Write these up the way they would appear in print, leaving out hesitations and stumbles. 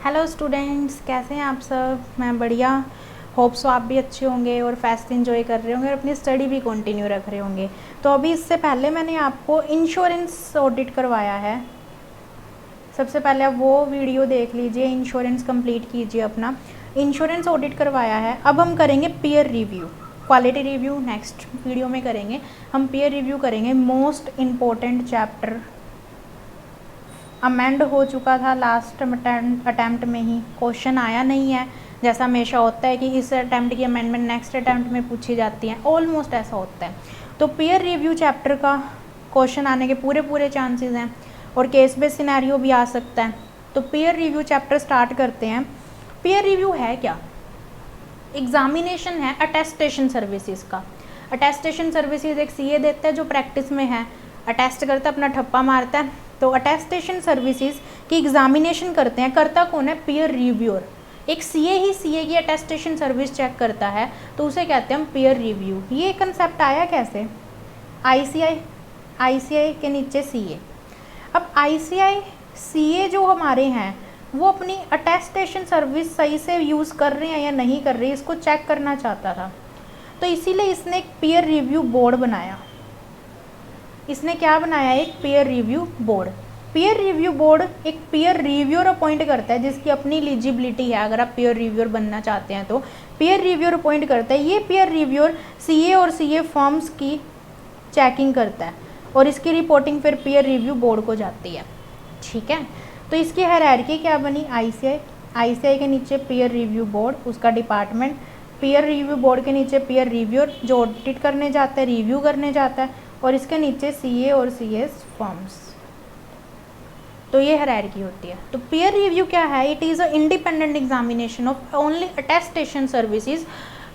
Hello students, कैसे हैं आप सब। मैं बढ़िया। होप सो आप भी अच्छे होंगे और फेस्ट एंजॉय कर रहे होंगे और अपनी स्टडी भी कंटिन्यू रख रहे होंगे। तो अभी इससे पहले मैंने आपको इंश्योरेंस ऑडिट करवाया है। सबसे पहले आप वो वीडियो देख लीजिए, इंश्योरेंस कंप्लीट कीजिए अपना। इंश्योरेंस ऑडिट करवाया है। अब हम करेंगे peer review, quality review next video में करेंगे। हम पीयर रिव्यू करेंगे। मोस्ट इम्पोर्टेंट चैप्टर अमेंड हो चुका था लास्ट अटैम्प्ट में ही, क्वेश्चन आया नहीं है। जैसा हमेशा होता है कि इस अटैम्प्ट की अमेंडमेंट नेक्स्ट अटैम्प्ट में पूछी जाती है, ऑलमोस्ट ऐसा होता है। तो पीयर रिव्यू चैप्टर का क्वेश्चन आने के पूरे चांसेस हैं और केस बेस्ड सिनेरियो भी आ सकता है। तो पीयर रिव्यू चैप्टर स्टार्ट करते हैं। पीयर रिव्यू है क्या? एग्जामिनेशन है अटेस्टेशन सर्विसेज का। अटेस्टेशन सर्विसेज एक सीए देता है जो प्रैक्टिस में है, अटेस्ट करता है, अपना ठप्पा मारता है। तो अटेस्टेशन सर्विसेज की एग्जामिनेशन करते हैं, करता कौन है? Peer reviewer. एक सीए ही सीए की अटेस्टेशन सर्विस चेक करता है, तो उसे कहते हैं हम पीयर रिव्यू। ये कंसेप्ट आया कैसे? आईसीआई के नीचे सीए। अब आईसीआई सीए जो हमारे हैं वो अपनी अटेस्टेशन सर्विस सही से यूज़ कर रहे हैं या नहीं कर रहे, इसको चेक करना चाहता था। तो इसीलिए इसने एक पीयर रिव्यू बोर्ड बनाया। इसने क्या बनाया? एक peer review board. Peer review board एक पीयर रिव्यूअर अपॉइंट करता है जिसकी अपनी एलिजिबिलिटी है। अगर आप पीयर रिव्यूअर बनना चाहते हैं तो पीयर रिव्यूअर अपॉइंट करता है। ये पीयर रिव्यूअर सीए और सीए फॉर्म्स की चेकिंग करता है और इसकी रिपोर्टिंग फिर पीयर रिव्यू बोर्ड को जाती है। ठीक है, तो इसकी हायरार्की क्या बनी? आईसीआई के नीचे पीयर रिव्यू बोर्ड, उसका डिपार्टमेंट। पीयर रिव्यू बोर्ड के नीचे पीयर रिव्यूअर जो ऑडिट करने जाता है, रिव्यू करने जाता है, और इसके नीचे सीए और सीएस फॉर्म्स। तो ये हायरार्की होती है। तो पीयर रिव्यू क्या है? It is a independent examination of only attestation services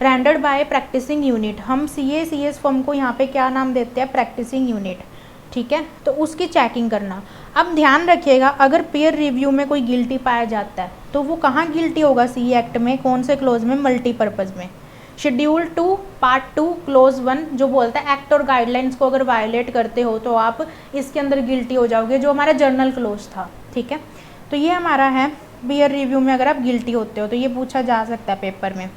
rendered by practising unit. हम सीए सीएस फॉर्म को यहाँ पे क्या नाम देते हैं? Practising unit. ठीक है, तो उसकी चेकिंग करना। अब ध्यान रखिएगा, अगर पीयर रिव्यू में कोई गिल्टी पाया जाता है तो वो कहाँ गिल्टी होगा? सीए एक्ट में कौन से क्लोज में? मल्टीपर्पज़ में। शेड्यूल 2 पार्ट 2 क्लोज 1 जो बोलता है एक्ट और गाइडलाइंस को अगर वायलेट करते हो तो आप इसके अंदर गिल्टी हो जाओगे, जो हमारा जर्नल क्लोज था। ठीक है, तो ये हमारा है पीयर रिव्यू में अगर आप गिल्टी होते हो तो ये पूछा जा सकता है पेपर में।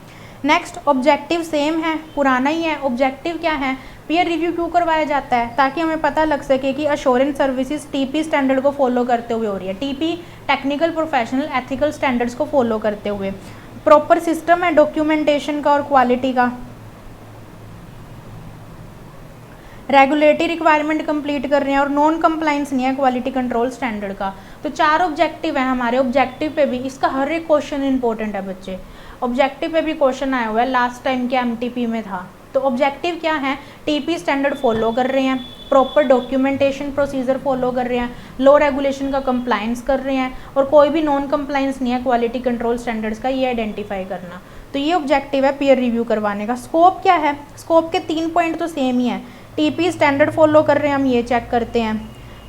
नेक्स्ट, ऑब्जेक्टिव सेम है, पुराना ही है। ऑब्जेक्टिव क्या है? पीयर रिव्यू क्यों करवाया जाता है? ताकि हमें पता लग सके कि अश्योरेंस सर्विसेज टीपी स्टैंडर्ड को फॉलो करते हुए हो रही है। TP technical professional ethical standards को फॉलो करते हुए। प्रॉपर सिस्टम है डॉक्यूमेंटेशन का और क्वालिटी का। रेगुलेटरी रिक्वायरमेंट कंप्लीट कर रहे हैं और नॉन कंप्लाइंस नहीं है क्वालिटी कंट्रोल स्टैंडर्ड का। तो 4 ऑब्जेक्टिव है हमारे। ऑब्जेक्टिव पे भी इसका हर एक क्वेश्चन इंपॉर्टेंट है बच्चे। ऑब्जेक्टिव पे भी क्वेश्चन आया हुआ है, लास्ट टाइम के एमटीपी में था। तो ऑब्जेक्टिव क्या है? टीपी स्टैंडर्ड फॉलो कर रहे हैं, प्रॉपर डॉक्यूमेंटेशन प्रोसीजर फॉलो कर रहे हैं, लॉ रेगुलेशन का कंप्लाइंस कर रहे हैं और कोई भी नॉन कंप्लाइंस नहीं है क्वालिटी कंट्रोल स्टैंडर्ड्स का, ये आइडेंटिफाई करना। तो ये ऑब्जेक्टिव है पीयर रिव्यू करवाने का। स्कोप क्या है? स्कोप के 3 पॉइंट तो सेम ही है। टीपी स्टैंडर्ड फॉलो कर रहे हैं, हम ये चेक करते हैं।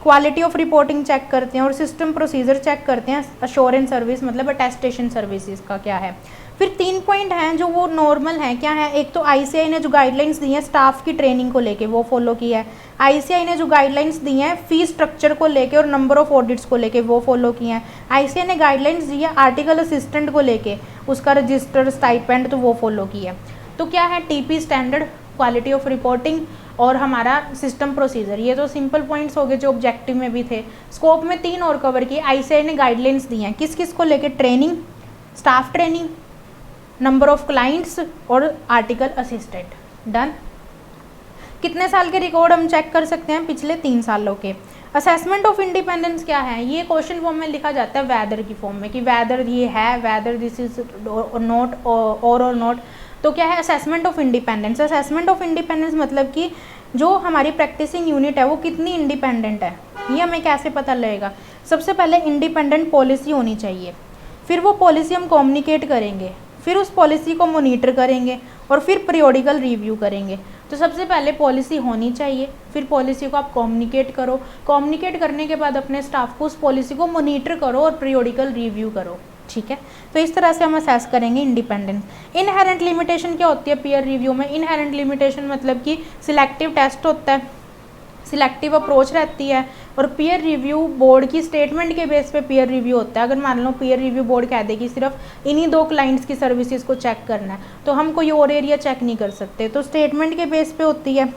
क्वालिटी ऑफ रिपोर्टिंग चेक करते हैं और सिस्टम प्रोसीजर चेक करते हैं। अश्योरेंस सर्विस मतलब अटेस्टेशन सर्विसेज का क्या है। फिर 3 पॉइंट हैं जो वो नॉर्मल हैं। क्या है? एक तो आईसीआई ने जो गाइडलाइंस दी हैं स्टाफ की ट्रेनिंग को लेके वो फॉलो की है। आईसीआई ने जो गाइडलाइंस दी हैं फी स्ट्रक्चर को लेके और नंबर ऑफ ऑडिट्स को लेके वो फॉलो की हैं। आईसीआई ने गाइडलाइंस दी है आर्टिकल असिस्टेंट को लेके, उसका रजिस्टर स्टाइपेंड तो वो फॉलो की है। तो क्या है? TP standard, quality of reporting और हमारा सिस्टम प्रोसीजर। ये तो सिंपल पॉइंट्स हो गए जो ऑब्जेक्टिव में भी थे। स्कोप में 3 और कवर किए। आईसीआई ने गाइडलाइंस दी हैं किस किस को लेके? Training, staff training, number of clients और आर्टिकल असिस्टेंट। डन। कितने साल के रिकॉर्ड हम चेक कर सकते हैं? पिछले 3 सालों के। असेसमेंट ऑफ इंडिपेंडेंस क्या है? ये क्वेश्चन फॉर्म में लिखा जाता है वैदर की फॉर्म में कि वैदर ये है, वैदर दिस इज नॉट और नॉट। तो क्या है? Assessment of independence. Assessment of independence मतलब कि जो हमारी प्रैक्टिसिंग यूनिट है वो कितनी इंडिपेंडेंट है, ये हमें कैसे पता लगेगा? सबसे पहले इंडिपेंडेंट पॉलिसी होनी चाहिए, फिर वो पॉलिसी हम कम्युनिकेट करेंगे, फिर उस पॉलिसी को मॉनिटर करेंगे और फिर पीरियोडिकल रिव्यू करेंगे। तो सबसे पहले पॉलिसी होनी चाहिए, फिर पॉलिसी को आप कम्युनिकेट करो, कम्युनिकेट करने के बाद अपने स्टाफ को उस पॉलिसी को मॉनिटर करो और पीरियोडिकल रिव्यू करो। ठीक है, तो इस तरह से हम असेस करेंगे इंडिपेंडेंस। इनहेरेंट लिमिटेशन क्या होती है पीयर रिव्यू में? इनहेरेंट लिमिटेशन मतलब कि सिलेक्टिव टेस्ट होता है। सिलेक्टिव अप्रोच रहती है, और पीयर रिव्यू बोर्ड की स्टेटमेंट के बेस पे पीयर रिव्यू होता है। अगर मान लो पीयर रिव्यू बोर्ड कह दे कि सिर्फ इन्हीं 2 क्लाइंट्स की सर्विसेज को चेक करना है, तो हम कोई और एरिया चेक नहीं कर सकते, तो स्टेटमेंट के बेस पे होती है।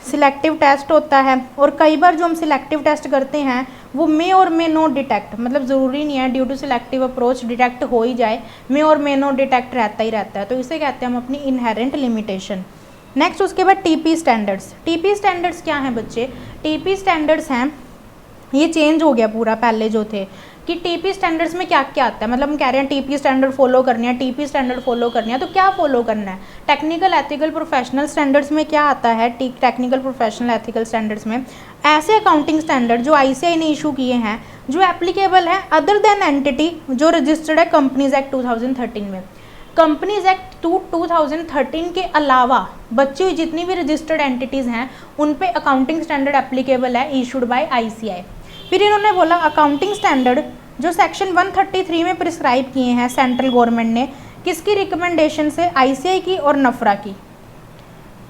सिलेक्टिव टेस्ट होता है, और कई बार जो हम सिलेक्टिव टेस्ट करते हैं वो मे और मे नॉट डिटेक्ट, मतलब ज़रूरी नहीं है due to selective approach detect हो ही जाए, मे और मे नॉट डिटेक्ट रहता ही रहता है, तो इसे कहते हैं हम अपनी इनहेरेंट लिमिटेशन। नेक्स्ट उसके बाद टीपी स्टैंडर्ड्स। टीपी स्टैंडर्ड्स क्या हैं बच्चे? टीपी स्टैंडर्ड्स हैं, ये चेंज हो गया पूरा, पहले जो थे कि टीपी स्टैंडर्ड्स में क्या क्या आता है, मतलब हम कह रहे हैं टीपी स्टैंडर्ड फॉलो करनी है, टीपी स्टैंडर्ड फॉलो करनी है, तो क्या फॉलो करना है? टेक्निकल एथिकल प्रोफेशनल स्टैंडर्ड्स में क्या आता है? टेक्निकल प्रोफेशनल एथिकल स्टैंडर्ड्स में ऐसे अकाउंटिंग स्टैंडर्ड जो आईसीआई ने इशू किए हैं जो एप्लीकेबल है अदर देन एंटिटी जो रजिस्टर्ड है कंपनीज एक्ट 2013 में। कंपनीज एक्ट 2013 के अलावा बची हुई जितनी भी रजिस्टर्ड एंटिटीज़ हैं उन पे अकाउंटिंग स्टैंडर्ड एप्लीकेबल है इशूड बाय आईसीआई। फिर इन्होंने बोला अकाउंटिंग स्टैंडर्ड जो सेक्शन 133 में प्रिस्क्राइब किए हैं सेंट्रल गवर्नमेंट ने, किसकी रिकमेंडेशन से? आईसीआई की और नफरा की,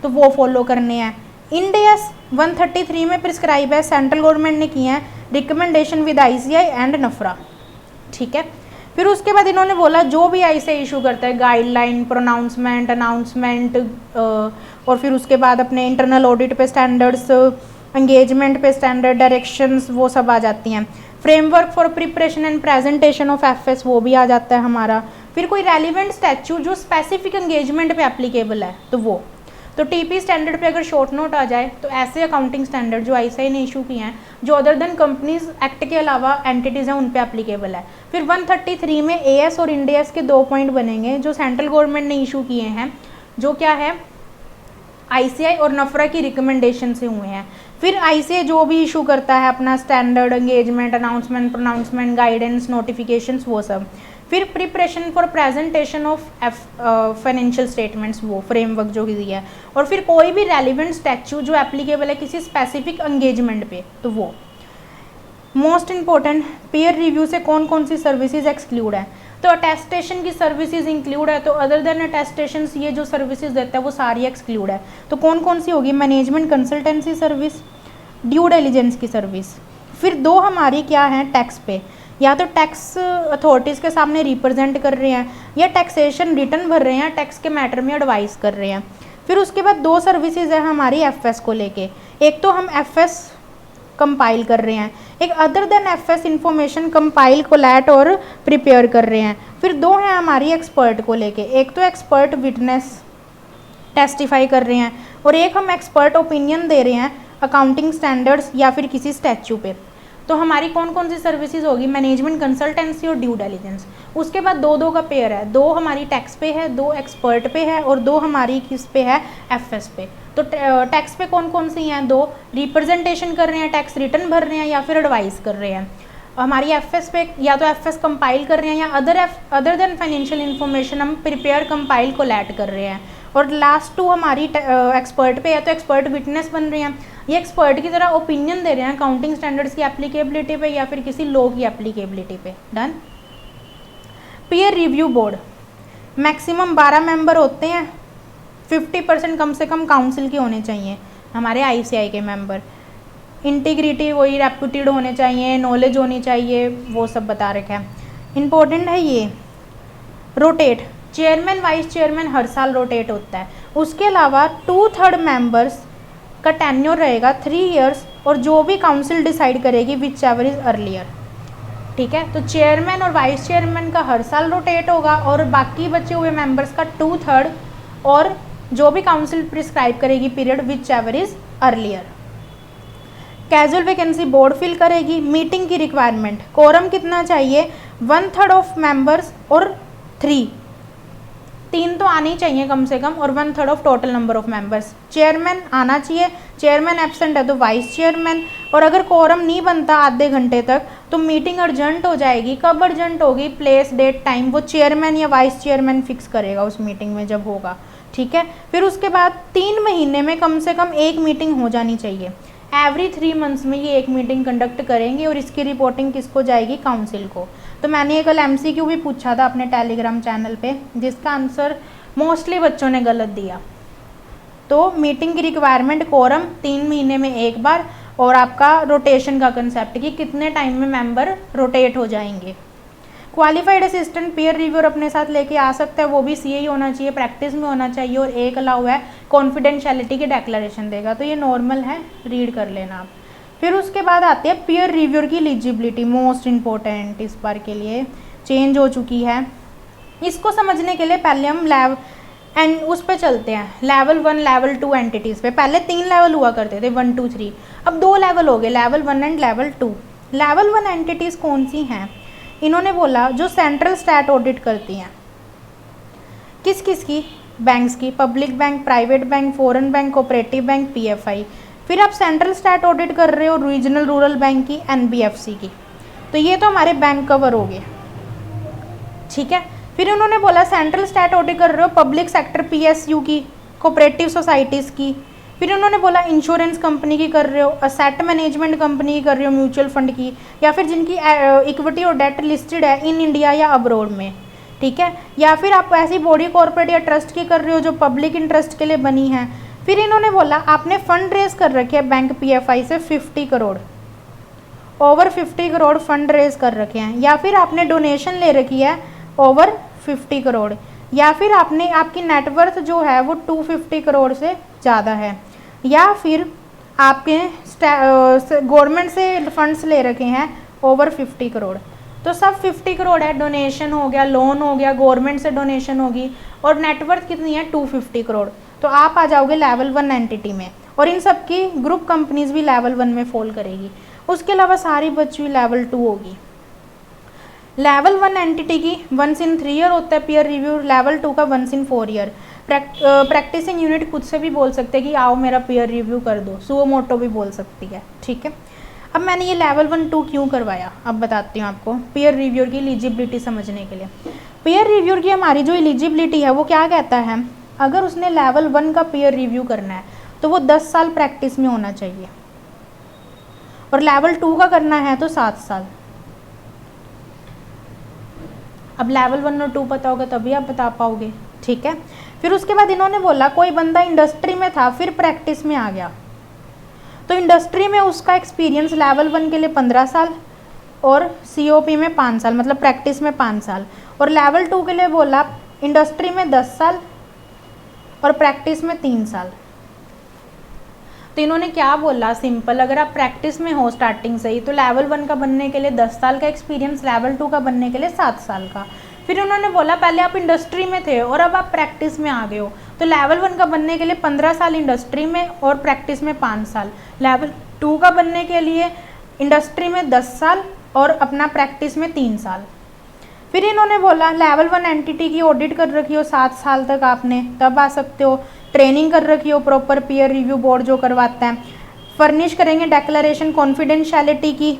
तो वो फॉलो करने हैं। इंड एस 133 में प्रिस्क्राइब है, सेंट्रल गवर्नमेंट ने किए हैं रिकमेंडेशन विद आईसीआई एंड नफरा, ठीक है। फिर उसके बाद इन्होंने बोला जो भी आईसीआई इशू करता है गाइडलाइन, प्रोनाउंसमेंट, अनाउंसमेंट, और फिर उसके बाद अपने इंटरनल ऑडिट पे स्टैंडर्ड्स, एंगेजमेंट पे स्टैंडर्ड, डायरेक्शंस, वो सब आ जाती हैं। Framework for preparation and presentation of FS, वो भी आ जाता है हमारा। फिर कोई रेलिवेंट स्टैच्यू जो स्पेसिफिक एंगेजमेंट पे एप्लीकेबल है तो वो, तो टीपी स्टैंडर्ड पे अगर शॉर्ट नोट आ जाए तो ऐसे अकाउंटिंग स्टैंडर्ड जो आईसीआई ने इशू किए हैं जो अदर देन कंपनीज एक्ट के अलावा एंटिटीज़ हैं उन पे एप्लीकेबल है। फिर 133 में एएस और इंड एस के 2 पॉइंट बनेंगे जो सेंट्रल गवर्नमेंट ने इशू किए हैं, जो क्या है आईसीआई और नफरा की रिकमेंडेशन से हुए हैं। फिर आईसीआई जो भी इशू करता है अपना standard, engagement, announcement, pronouncement, guidance, notifications, वो सब। फिर preparation for presentation of financial statements, वो फ्रेमवर्क जो दिया है। और फिर कोई भी रेलिवेंट स्टैच्यू जो एप्लीकेबल है किसी स्पेसिफिक एंगेजमेंट पे, तो वो। मोस्ट इंपॉर्टेंट, पीयर रिव्यू से कौन कौन सी सर्विसेज एक्सक्लूड है? तो अटेस्टेशन की सर्विसेज इंक्लूड है, तो अदर देन अटेस्टेशन ये जो सर्विसेज देता है वो सारी एक्सक्लूड है। तो कौन कौन सी होगी? Management consultancy service, due diligence की सर्विस। फिर 2 हमारी क्या हैं? टैक्स पे, या तो टैक्स अथॉरिटीज़ के सामने रिप्रेजेंट कर रहे हैं या टैक्सेशन रिटर्न भर रहे हैं, टैक्स के मैटर में एडवाइस कर रहे हैं। फिर उसके बाद 2 सर्विसेज है हमारी एफएस को लेके, एक तो हम एफएस कंपाइल कर रहे हैं, एक other than FS information compile, collate और प्रिपेयर कर रहे हैं। फिर 2 हैं हमारी एक्सपर्ट को लेके, एक तो एक्सपर्ट विटनेस टेस्टिफाई कर रहे हैं और एक हम एक्सपर्ट ओपिनियन दे रहे हैं अकाउंटिंग स्टैंडर्ड्स या फिर किसी स्टैच्यू पे। तो हमारी कौन कौन सी सर्विसेज होगी? मैनेजमेंट कंसल्टेंसी और ड्यू डिलिजेंस। उसके बाद 2-2 का पेयर है, 2 हमारी टैक्स पे है, 2 एक्सपर्ट पे है और 2 हमारी किस पे है? एफएस पे। तो टैक्स पे कौन कौन सी हैं? 2 रिप्रेजेंटेशन कर रहे हैं, टैक्स रिटर्न भर रहे हैं या फिर एडवाइस कर रहे हैं। हमारी एफएस पे या तो एफएस कंपाइल कर रहे हैं या अदर देन फाइनेंशियल इन्फॉर्मेशन हम प्रिपेयर, कंपाइल, कोलैट कर रहे हैं। और लास्ट 2 हमारी एक्सपर्ट पे है, तो एक्सपर्ट विटनेस बन रहे हैं, ये एक्सपर्ट की तरह ओपिनियन दे रहे हैं अकाउंटिंग स्टैंडर्ड्स की एप्लीकेबिलिटी पे या फिर किसी लॉ की एप्लीकेबिलिटी पे। Done. Peer review board maximum 12 member होते हैं, 50% कम से कम काउंसिल के होने चाहिए हमारे आईसीआई के मेंबर। इंटीग्रिटी वही रेप्यूटेड होने चाहिए, नॉलेज होनी चाहिए, वो सब बता रखा है। इम्पोर्टेंट है ये। रोटेट, चेयरमैन वाइस चेयरमैन हर साल रोटेट होता है। उसके अलावा 2/3 मेंबर्स का टेन्योर रहेगा 3 इयर्स और जो भी काउंसिल डिसाइड करेगी विच एवर इज अर्लियर, ठीक है। तो चेयरमैन और वाइस चेयरमैन का हर साल रोटेट होगा और बाकी बचे हुए मेंबर्स का 2/3 और जो भी काउंसिल प्रिस्क्राइब करेगी period whichever is earlier. Casual vacancy board fill करेगी। मीटिंग की रिक्वायरमेंट, कोरम कितना चाहिए? 1/3 ऑफ मेंबर्स और 3 तो आने ही चाहिए कम से कम और 1/3 of total number of members. Chairman आना चाहिए, चेयरमैन एब्सेंट है तो वाइस चेयरमैन, और अगर कोरम नहीं बनता आधे घंटे तक तो मीटिंग अर्जेंट हो जाएगी। कब अर्जेंट होगी? प्लेस, डेट, टाइम वो चेयरमैन या वाइस चेयरमैन फिक्स करेगा उस मीटिंग में जब होगा, ठीक है। फिर उसके बाद 3 महीने में कम से कम 1 मीटिंग हो जानी चाहिए। एवरी 3 मंथ्स में ये 1 मीटिंग कंडक्ट करेंगे और इसकी रिपोर्टिंग किसको जाएगी? काउंसिल को। तो मैंने ये कल MCQ भी पूछा था अपने टेलीग्राम चैनल पे जिसका आंसर मोस्टली बच्चों ने गलत दिया। तो मीटिंग की रिक्वायरमेंट कोरम 3 महीने में एक बार, और आपका रोटेशन का कंसेप्ट कि कितने टाइम में मेंबर रोटेट हो जाएंगे। क्वालिफाइड असिस्टेंट पीयर रिव्यूअर अपने साथ लेके आ सकता है, वो भी सीए ही होना चाहिए, प्रैक्टिस में होना चाहिए, और एक अलाउ है कॉन्फिडेंशियलिटी की डिक्लेरेशन देगा। तो ये नॉर्मल है, रीड कर लेना आप। फिर उसके बाद आती है पीयर रिव्यूअर की एलिजिबिलिटी, मोस्ट इंपॉर्टेंट इस बार के लिए चेंज हो चुकी है। इसको समझने के लिए पहले हम लैब एंड उस पे चलते हैं, लेवल 1 लेवल 2 एंटिटीज़ पे। पहले 3 लेवल हुआ करते थे, 1 2 3, अब 2 लेवल हो गए, level 1 and level 2। Level 1 entities कौन सी हैं? इन्होंने बोला जो सेंट्रल स्टैट ऑडिट करती हैं। किस किस की? बैंक्स की, public bank, private bank, foreign bank, cooperative bank, PFI. फिर आप सेंट्रल स्टैट ऑडिट कर रहे हो रीजनल रूरल बैंक की, एनबीएफसी की। तो ये तो हमारे बैंक कवर हो गए, ठीक है। फिर उन्होंने बोला सेंट्रल स्टैट ऑडिट कर रहे हो पब्लिक सेक्टर पीएसयू की, कोऑपरेटिव सोसाइटीज़ की। फिर उन्होंने बोला इंश्योरेंस कंपनी की कर रहे हो, असेट मैनेजमेंट कंपनी की कर रहे हो, म्यूचुअल फंड की, या फिर जिनकी इक्विटी और डेट लिस्टेड है इन इंडिया या अब्रॉड में, ठीक है। या फिर आप ऐसी बॉडी कॉर्पोरेट या ट्रस्ट की कर रहे हो जो पब्लिक इंटरेस्ट के लिए बनी है। फिर इन्होंने बोला आपने फंड रेज कर रखे हैं बैंक पीएफआई से 50 crore, over 50 crore fund raise कर रखे हैं, या फिर आपने डोनेशन ले रखी है ओवर 50 करोड़, या फिर आपने आपकी नेटवर्थ जो है वो 250 करोड़ से ज़्यादा है, या फिर आपके गवर्नमेंट से फंड्स ले रखे हैं ओवर 50 करोड़। तो सब 50 करोड़ है, डोनेशन हो गया, लोन हो गया, गवर्नमेंट से डोनेशन होगी, और नेटवर्थ कितनी है 250 करोड़। तो आप आ जाओगे लेवल 1 एंटिटी में, और इन सब की ग्रुप कंपनीज भी लेवल 1 में फॉल करेगी। उसके अलावा सारी बची हुई लेवल 2 होगी। लेवल 1 एंटिटी की 1 in 3 ईयर होता है पीयर रिव्यू, लेवल 2 का 1 in 4 ईयर। प्रैक्टिसिंग यूनिट खुद से भी बोल सकते हैं कि आओ मेरा पीयर रिव्यू कर दो, सुओ मोटो भी बोल सकती है, ठीक है। अब मैंने ये लेवल 1 2 क्यों करवाया, अब बताती हूँ आपको। पीयर रिव्यूअर की एलिजिबिलिटी समझने के लिए, पीयर रिव्यूअर की हमारी जो एलिजिबिलिटी है वो क्या कहता है, अगर उसने लेवल 1 का पीयर रिव्यू करना है तो वो 10 साल प्रैक्टिस में होना चाहिए, और लेवल 2 का करना है तो 7 साल। अब लेवल 1 और 2 पता होगा तभी आप बता पाओगे, ठीक है। फिर उसके बाद इन्होंने बोला कोई बंदा इंडस्ट्री में था फिर प्रैक्टिस में आ गया, तो इंडस्ट्री में उसका एक्सपीरियंस लेवल 1 के लिए 15 साल और सीओपी में 5 साल, मतलब प्रैक्टिस में 5 साल, और लेवल 2 के लिए बोला इंडस्ट्री में 10 साल और प्रैक्टिस में 3 साल। तो इन्होंने क्या बोला, सिंपल, अगर आप प्रैक्टिस में हो स्टार्टिंग से ही तो लेवल 1 का बनने के लिए 10 साल का एक्सपीरियंस, लेवल 2 का बनने के लिए 7 साल का। फिर उन्होंने बोला पहले आप इंडस्ट्री में थे और अब आप प्रैक्टिस में आ गए हो, तो लेवल 1 का बनने के लिए 15 साल इंडस्ट्री में और प्रैक्टिस में 5 साल, लेवल 2 का बनने के लिए इंडस्ट्री में 10 साल और अपना प्रैक्टिस में 3 साल। फिर इन्होंने बोला लेवल 1 एंटिटी की ऑडिट कर रखी हो 7 साल तक आपने, तब आ सकते हो। ट्रेनिंग कर रखी हो प्रॉपर पीयर रिव्यू बोर्ड जो करवाता है, फर्निश करेंगे डेक्लेरेशन कॉन्फिडेंशियलिटी की,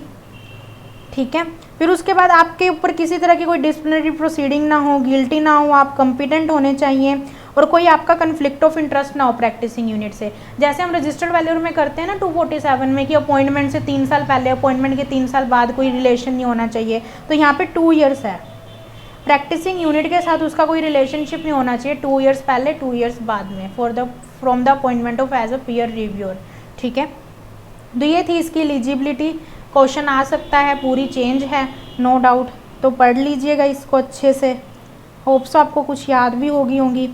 ठीक है। फिर उसके बाद आपके ऊपर किसी तरह की कोई डिसिप्लिनरी प्रोसीडिंग ना हो, गिल्टी ना हो, आप कॉम्पिटेंट होने चाहिए, और कोई आपका कन्फ्लिक्ट ऑफ इंटरेस्ट ना हो प्रैक्टिसिंग यूनिट से। जैसे हम रजिस्टर्ड वैल्यूर में करते हैं ना 247 में कि अपॉइंटमेंट से 3 साल पहले, अपॉइंटमेंट के 3 साल बाद कोई रिलेशन नहीं होना चाहिए, तो यहाँ पे 2 ईयर्स है। प्रैक्टिसिंग यूनिट के साथ उसका कोई रिलेशनशिप नहीं होना चाहिए 2 ईयर्स पहले 2 ईयर्स बाद में, from the appointment of as a peer reviewer, ठीक है। तो ये थी इसकी एलिजिबिलिटी। क्वेश्चन आ सकता है, पूरी चेंज है नो डाउट, तो पढ़ लीजिएगा इसको अच्छे से, होप्स आपको कुछ याद भी होंगी।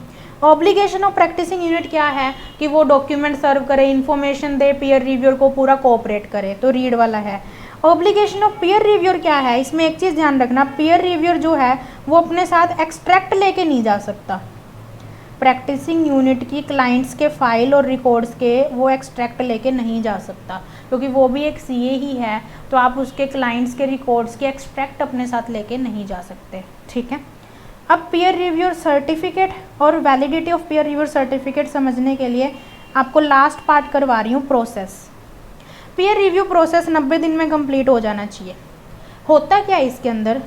ऑब्लिगेशन ऑफ प्रैक्टिसिंग यूनिट क्या है कि वो डॉक्यूमेंट सर्व करे, इन्फॉर्मेशन दे, पीयर रिव्यूअर को पूरा कोऑपरेट करे, तो रीड वाला है। ऑब्लिगेशन ऑफ पीयर रिव्यूअर क्या है, इसमें एक चीज़ ध्यान रखना, पीयर रिव्यूअर जो है वो अपने साथ एक्सट्रैक्ट लेके नहीं जा सकता। प्रैक्टिसिंग यूनिट की क्लाइंट्स के फाइल और रिकॉर्ड्स के वो एक्सट्रैक्ट लेके नहीं जा सकता, क्योंकि वो भी एक सीए ही है, तो आप उसके क्लाइंट्स के रिकॉर्ड्स के एक्सट्रैक्ट अपने साथ लेके नहीं जा सकते, ठीक है। अब पीयर रिव्यूअर सर्टिफिकेट और validity of peer reviewer certificate समझने के लिए आपको लास्ट पार्ट करवा रही हूँ, प्रोसेस। पीयर रिव्यू प्रोसेस 90 दिन में कंप्लीट हो जाना चाहिए। होता क्या है इसके अंदर,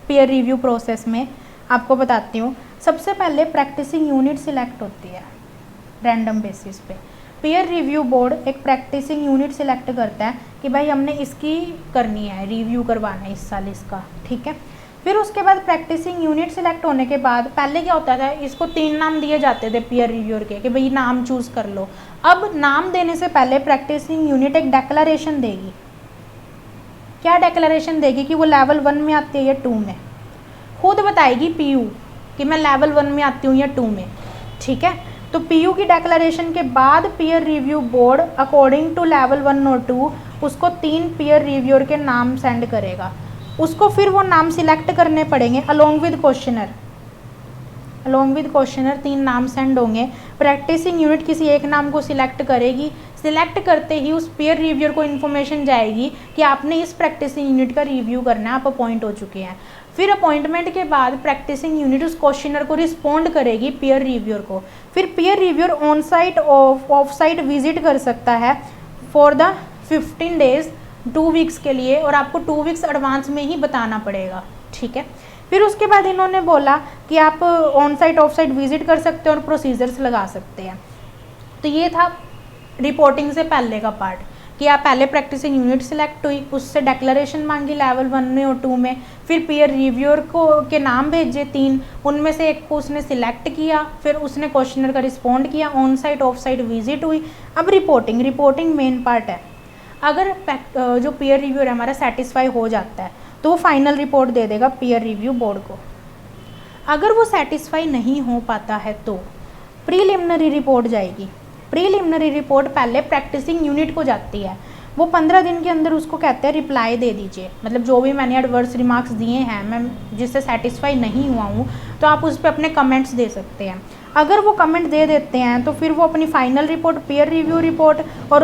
पीयर रिव्यू प्रोसेस में आपको बताती हूँ। सबसे पहले प्रैक्टिसिंग यूनिट सिलेक्ट होती है रैंडम बेसिस पे। पीयर रिव्यू बोर्ड एक प्रैक्टिसिंग यूनिट सिलेक्ट करता है कि भाई हमने इसकी करनी है, रिव्यू करवाना है इस साल इसका, ठीक है। फिर उसके बाद प्रैक्टिसिंग यूनिट सिलेक्ट होने के बाद पहले क्या होता था, इसको 3 नाम दिए जाते थे पीयर रिव्यूअर के कि भाई नाम चूज़ कर लो। अब नाम देने से पहले प्रैक्टिसिंग यूनिट एक डेक्लेरेशन देगी। क्या डेक्लेरेशन देगी कि वो लेवल 1 में आती है या 2 में, खुद बताएगी पीयू कि मैं लेवल 1 में आती हूँ या 2 में। ठीक है, तो पीयू की डेक्लेरेशन के बाद peer review board according to level 1 और 2 उसको 3 पीयर रिव्यूअर के नाम सेंड करेगा। उसको फिर वो नाम सिलेक्ट करने पड़ेंगे अलोंग विद क्वेश्चनर। 3 नाम सेंड होंगे। प्रैक्टिसिंग यूनिट किसी एक नाम को सिलेक्ट करेगी। सिलेक्ट करते ही उस पीयर रिव्यूअर को इन्फॉर्मेशन जाएगी कि आपने इस प्रैक्टिसिंग यूनिट का रिव्यू करना है, आप अपॉइंट हो चुके हैं। फिर अपॉइंटमेंट के बाद प्रैक्टिसिंग यूनिट उस क्वेश्चनर को रिस्पॉन्ड करेगी पीयर रिव्यूअर को। फिर peer reviewer on site of site visit कर सकता है फॉर द 15 डेज 2 वीक्स के लिए, और आपको 2 वीक्स एडवांस में ही बताना पड़ेगा। ठीक है, फिर उसके बाद इन्होंने बोला कि आप on site of site visit कर सकते हैं और प्रोसीजर्स लगा सकते हैं। तो ये था रिपोर्टिंग से पहले का पार्ट कि आप पहले प्रैक्टिसिंग यूनिट सिलेक्ट हुई, उससे डेक्लेरेशन मांगी लेवल 1 में और 2 में, फिर पीयर रिव्यूअर को के नाम भेजे 3, उनमें से एक को उसने सिलेक्ट किया, फिर उसने क्वेश्चनर का रिस्पॉन्ड किया, on site of site visit हुई। अब रिपोर्टिंग मेन पार्ट है। अगर जो पीयर रिव्यूअर हमारा सेटिस्फाई हो जाता है तो वो फाइनल रिपोर्ट दे देगा पीयर रिव्यू बोर्ड को। अगर वो सेटिस्फाई नहीं हो पाता है तो प्रीलिमिनरी रिपोर्ट जाएगी। प्रीलिमिनरी रिपोर्ट पहले प्रैक्टिसिंग यूनिट को जाती है। वो 15 दिन के अंदर उसको कहते हैं रिप्लाई दे दीजिए, मतलब जो भी मैंने एडवर्स रिमार्क्स दिए हैं, मैं जिससे सेटिस्फाई नहीं हुआ हूँ, तो आप उस पर अपने कमेंट्स दे सकते हैं। अगर वो कमेंट दे देते हैं तो फिर वो अपनी final report, peer review report और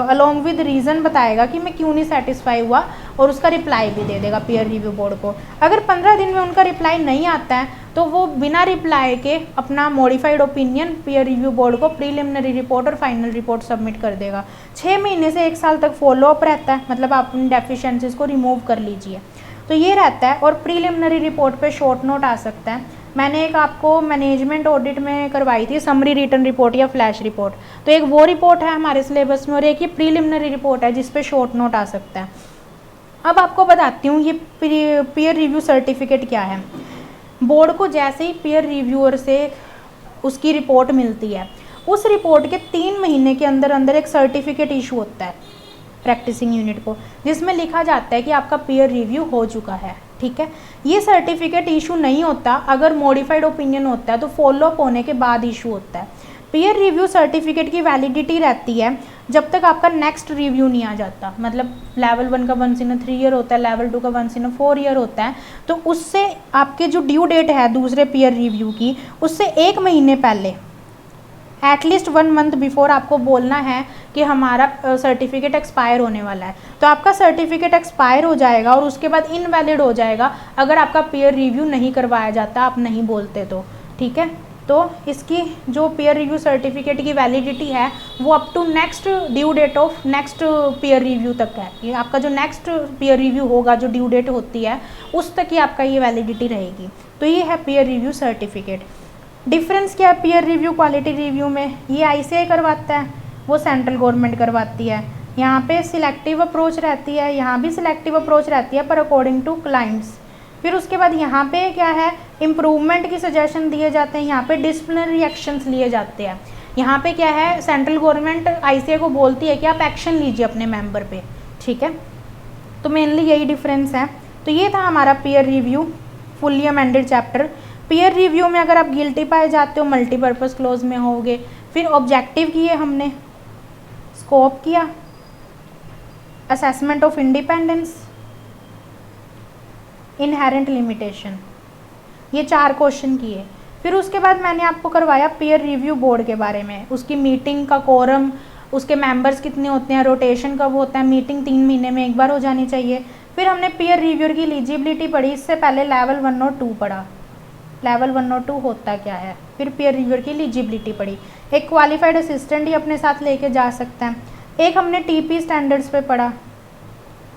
अलोंग विद रीज़न बताएगा कि मैं क्यों नहीं सेटिस्फाई हुआ, और उसका रिप्लाई भी दे देगा पीयर रिव्यू बोर्ड को। अगर 15 दिन में उनका रिप्लाई नहीं आता है तो वो बिना रिप्लाई के अपना modified opinion peer review board को प्रीलिमिनरी रिपोर्ट और फाइनल रिपोर्ट सबमिट कर देगा। 6 महीने से 1 साल तक फॉलोअप रहता है, मतलब आप अपनी डेफिशिएंसीज को रिमूव कर लीजिए। तो ये रहता है। और प्रीलिमिनरी रिपोर्ट पे शॉर्ट नोट आ सकता है। मैंने एक आपको मैनेजमेंट ऑडिट में करवाई थी समरी रिटर्न रिपोर्ट या फ्लैश रिपोर्ट, तो एक वो रिपोर्ट है हमारे सिलेबस में और एक ये प्रीलिमिनरी रिपोर्ट है जिस पे शॉर्ट नोट आ सकता है। अब आपको बताती हूँ ये पीयर रिव्यू सर्टिफिकेट क्या है। बोर्ड को जैसे ही पीयर रिव्यूअर से उसकी रिपोर्ट मिलती है, उस रिपोर्ट के 3 महीने के अंदर अंदर एक सर्टिफिकेट इशू होता है प्रैक्टिसिंग यूनिट को, जिसमें लिखा जाता है कि आपका पीयर रिव्यू हो चुका है। ठीक है, ये सर्टिफिकेट इशू नहीं होता, अगर मॉडिफाइड ओपिनियन होता है तो फॉलोअप होने के बाद इशू होता है। पीयर रिव्यू सर्टिफिकेट की वैलिडिटी रहती है जब तक आपका नेक्स्ट रिव्यू नहीं आ जाता, मतलब लेवल 1 का 1 इन 3 ईयर होता है, लेवल 2 का 1 इन 4 ईयर होता है, तो उससे आपके जो ड्यू डेट है दूसरे पीयर रिव्यू की, उससे 1 महीने पहले, एटलीस्ट 1 मंथ बिफोर आपको बोलना है कि हमारा सर्टिफिकेट एक्सपायर होने वाला है। तो आपका सर्टिफिकेट एक्सपायर हो जाएगा और उसके बाद इनवैलिड हो जाएगा अगर आपका पीयर रिव्यू नहीं करवाया जाता, आप नहीं बोलते तो। ठीक है, तो इसकी जो पीयर रिव्यू सर्टिफिकेट की वैलिडिटी है वो up to next due date of next peer review तक है। ये आपका जो नेक्स्ट पीयर रिव्यू होगा, जो ड्यू डेट होती है उस तक ही आपका ये वैलिडिटी रहेगी। तो ये है पीयर रिव्यू सर्टिफिकेट। डिफरेंस क्या है पीयर रिव्यू क्वालिटी रिव्यू में? ये ICAI करवाता है, वो सेंट्रल गवर्नमेंट करवाती है। यहाँ पे सिलेक्टिव अप्रोच रहती है, यहाँ भी सिलेक्टिव अप्रोच रहती है पर अकॉर्डिंग टू क्लाइंट्स। फिर उसके बाद यहाँ पे क्या है, इम्प्रूवमेंट की सजेशन दिए जाते हैं, यहाँ पे डिसिप्लिनरी एक्शंस लिए जाते हैं। यहाँ पे क्या है, सेंट्रल गवर्नमेंट ICAI को बोलती है कि आप एक्शन लीजिए अपने मेंबर पे। ठीक है, तो मेनली यही डिफरेंस है। तो ये था हमारा peer review fully amended chapter. Peer review में अगर आप गिल्टी पाए जाते हो मल्टीपर्पज़ क्लोज में होगे। फिर ऑब्जेक्टिव किए हमने, स्कोप किया, assessment of independence, inherent limitation, ये 4 क्वेश्चन किए। फिर उसके बाद मैंने आपको करवाया पीयर रिव्यू बोर्ड के बारे में, उसकी मीटिंग का कोरम, उसके मेंबर्स कितने होते हैं, रोटेशन कब होता है, मीटिंग 3 महीने में एक बार हो जानी चाहिए। फिर हमने पीयर रिव्यूअर की एलिजिबिलिटी पढ़ी, इससे पहले लेवल 1 और 2 पढ़ा, लेवल 1 और 2 होता क्या है। फिर पीयर रिव्यूअर की एलिजिबिलिटी पढ़ी। एक क्वालिफाइड असिस्टेंट ही अपने साथ लेके जा सकता है। एक हमने TP स्टैंडर्ड्स पे पढ़ा,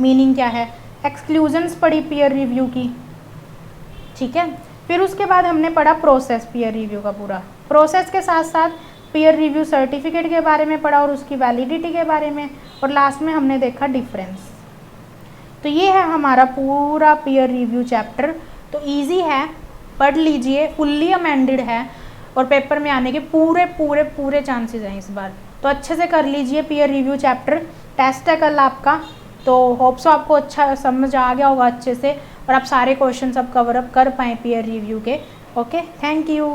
मीनिंग क्या है। एक्सक्लूजन्स पढ़ी पीयर रिव्यू की। ठीक है, फिर उसके बाद हमने पढ़ा प्रोसेस पीयर रिव्यू का पूरा। प्रोसेस के साथ साथ पीयर रिव्यू सर्टिफिकेट के बारे में पढ़ा और उसकी वैलिडिटी के बारे में, और लास्ट में हमने देखा डिफरेंस। तो ये है हमारा पूरा पीयर रिव्यू चैप्टर तो इजी है, पढ़ लीजिए, फुल्ली अमेंडेड है और पेपर में आने के पूरे पूरे पूरे चांसेस हैं इस बार। तो अच्छे से कर लीजिए पीयर रिव्यू चैप्टर, टेस्ट है कल आपका, तो होप्स आपको अच्छा समझ आ गया होगा अच्छे से और आप सारे क्वेश्चन सब कवर अप कर पाएँ पीयर रिव्यू के। Okay, thank you.